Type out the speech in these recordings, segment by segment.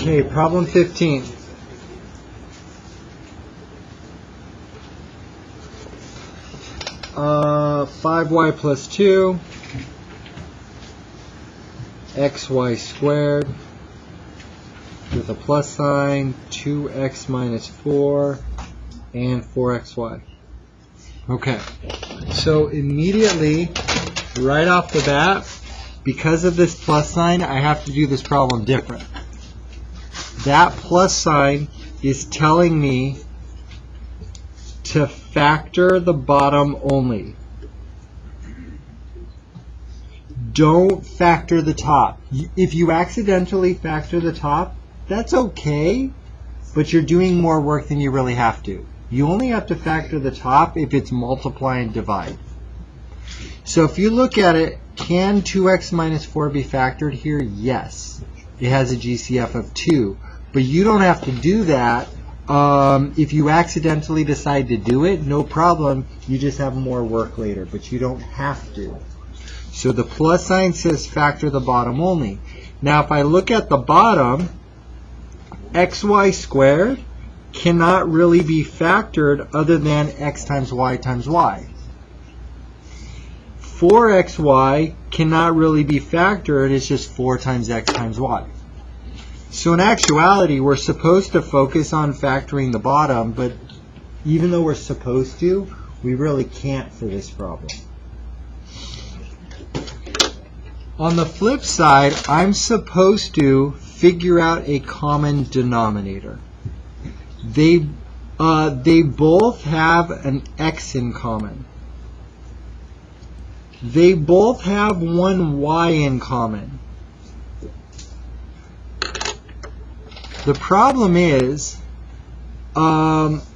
Okay, problem 15. Uh, 5y plus 2, xy squared with a plus sign, 2x minus 4, and 4xy. Okay, so immediately, right off the bat, because of this plus sign, I have to do this problem different. That plus sign is telling me to factor the bottom only. Don't factor the top. If you accidentally factor the top, that's okay, but you're doing more work than you really have to. You only have to factor the top if it's multiply and divide. So if you look at it, can 2x minus 4 be factored here? Yes. It has a GCF of 2. But you don't have to do that. If you accidentally decide to do it, no problem. You just have more work later, but you don't have to. So the plus sign says factor the bottom only. Now if I look at the bottom, xy squared cannot really be factored other than x times y times y. 4xy cannot really be factored. It's just 4 times x times y. So in actuality, we're supposed to focus on factoring the bottom, but even though we're supposed to, we really can't for this problem. On the flip side, I'm supposed to figure out a common denominator. They both have an x in common. They both have one y in common. The problem is,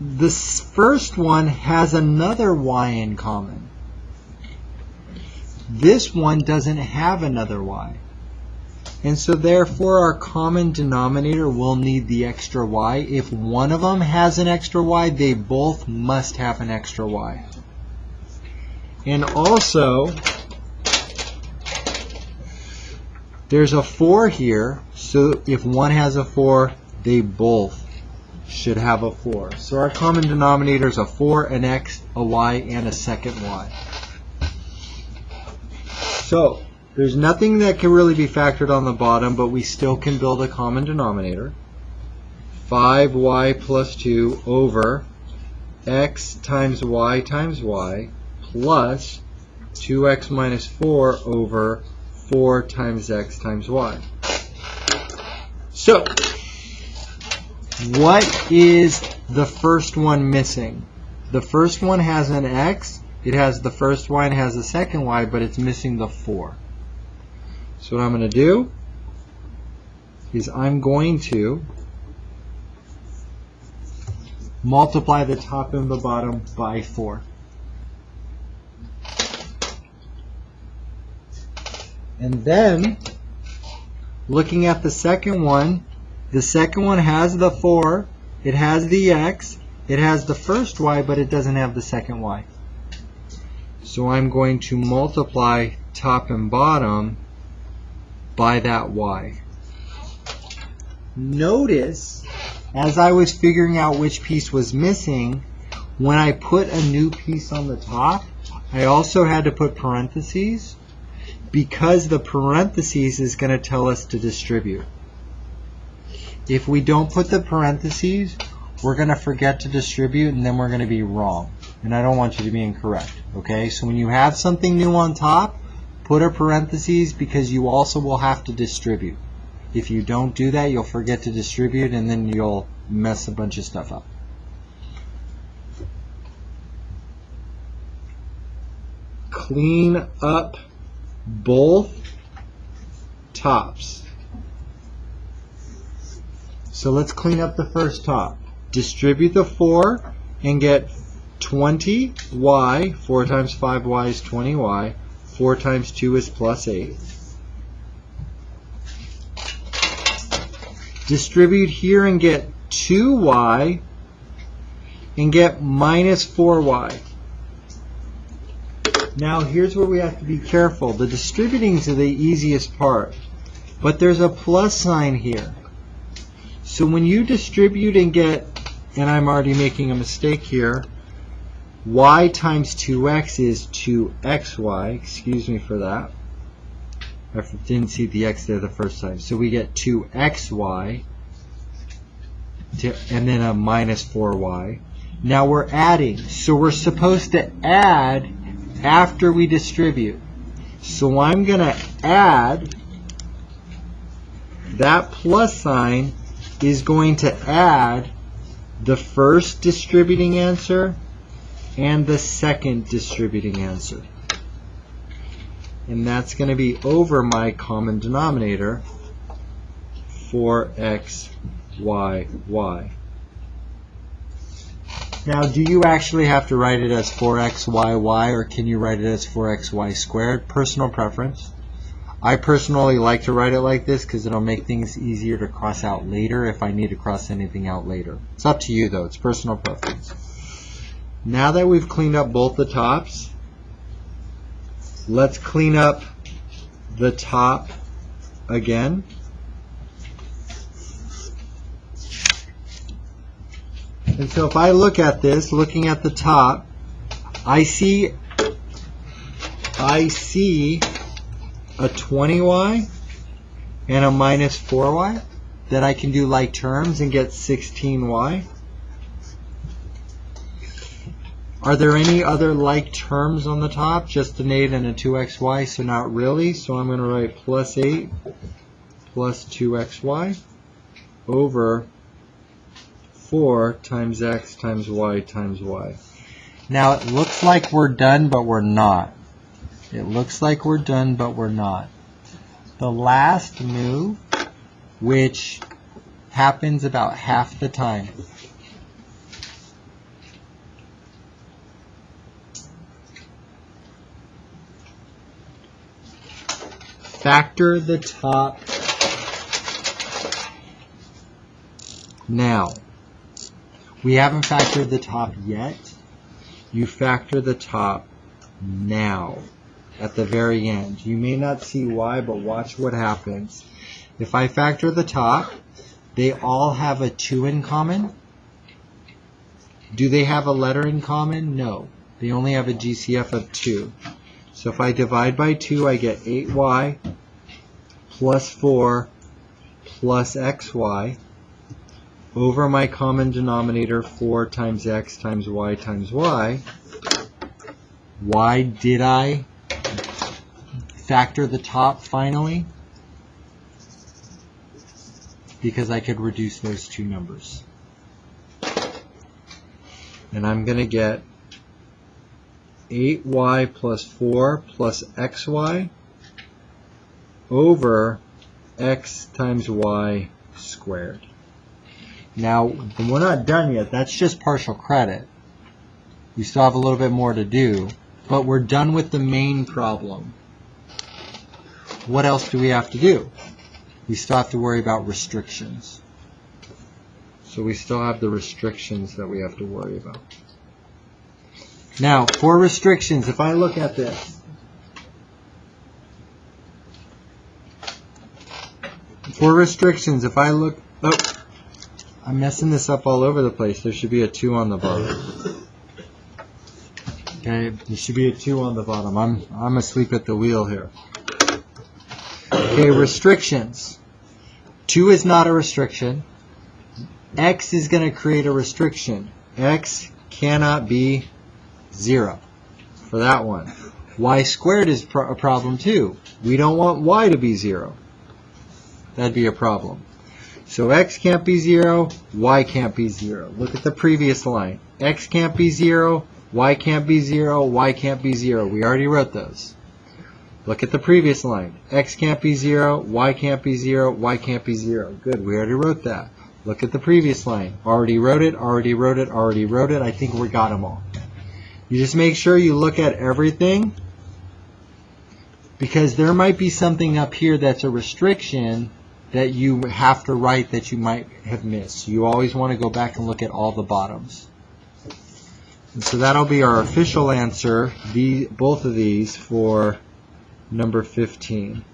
this first one has another y in common. This one doesn't have another y. And so therefore our common denominator will need the extra y. If one of them has an extra y, they both must have an extra y. And also, there's a 4 here, so if one has a 4, they both should have a 4. So our common denominator is a 4, an x, a y, and a second y. So there's nothing that can really be factored on the bottom, but we still can build a common denominator. 5y plus 2 over x times y plus 2x minus 4 over 4 times x times y. So, what is the first one missing? The first one has an x, it has the first y and has the second y, but it's missing the 4. So what I'm going to do is I'm going to multiply the top and the bottom by 4. And then, looking at the second one has the 4, it has the x, it has the first y, but it doesn't have the second y. So I'm going to multiply top and bottom by that y. Notice, as I was figuring out which piece was missing, when I put a new piece on the top, I also had to put parentheses, because the parentheses is going to tell us to distribute. If we don't put the parentheses, we're going to forget to distribute and then we're going to be wrong. And I don't want you to be incorrect. Okay, so when you have something new on top, put a parentheses because you also will have to distribute. If you don't do that, you'll forget to distribute and then you'll mess a bunch of stuff up. Clean up both tops. So let's clean up the first top. Distribute the 4 and get 20y. 4 times 5y is 20y. 4 times 2 is plus 8. Distribute here and get 2y and get minus 4y. Now here's where we have to be careful. The distributing is the easiest part, but there's a plus sign here. So when you distribute and get, and I'm already making a mistake here, y times 2x is 2xy. Excuse me for that. I didn't see the x there the first time. So we get 2xy, and then a minus 4y. Now we're adding. So we're supposed to add after we distribute. So I'm going to add, that plus sign is going to add the first distributing answer and the second distributing answer. And that's going to be over my common denominator, 4x, y, y. Now, do you actually have to write it as 4x, y, y, or can you write it as 4x, y squared? Personal preference. I personally like to write it like this because it'll make things easier to cross out later if I need to cross anything out later. It's up to you, though. It's personal preference. Now that we've cleaned up both the tops, let's clean up the top again. And so if I look at this, looking at the top, I see a 20y and a minus 4y that I can do like terms and get 16y. Are there any other like terms on the top? Just an 8 and a 2xy, so not really. So I'm going to write plus 8 plus 2xy over 4 times x times y times y. Now it looks like we're done, but we're not. It looks like we're done, but we're not. The last move, which happens about half the time. Factor the top now. We haven't factored the top yet. You factor the top now. At the very end. You may not see why, but watch what happens. If I factor the top, they all have a 2 in common. Do they have a letter in common? No. They only have a GCF of 2. So if I divide by 2, I get 8y plus 4 plus xy over my common denominator, 4 times x times y times y. Why did I factor the top finally? Because I could reduce those two numbers. And I'm going to get 8y plus 4 plus xy over x times y squared. Now, we're not done yet. That's just partial credit. We still have a little bit more to do, but we're done with the main problem. What else do we have to do? We still have to worry about restrictions. So we still have the restrictions that we have to worry about. Now, for restrictions, if I look at this, oh, I'm messing this up all over the place. There should be a 2 on the bottom. Okay, there should be a 2 on the bottom. I'm asleep at the wheel here. Okay, restrictions. 2 is not a restriction. X is going to create a restriction. X cannot be 0 for that one. Y squared is a problem too. We don't want y to be 0. That'd be a problem. So x can't be 0, y can't be 0. Look at the previous line. X can't be 0, y can't be 0, y can't be 0. We already wrote those. Look at the previous line. X can't be 0, y can't be 0, y can't be 0. Good, we already wrote that. Look at the previous line. Already wrote it, already wrote it, already wrote it. I think we got them all. You just make sure you look at everything, because there might be something up here that's a restriction that you have to write that you might have missed. You always want to go back and look at all the bottoms. And so that'll be our official answer, both of these, for number 15.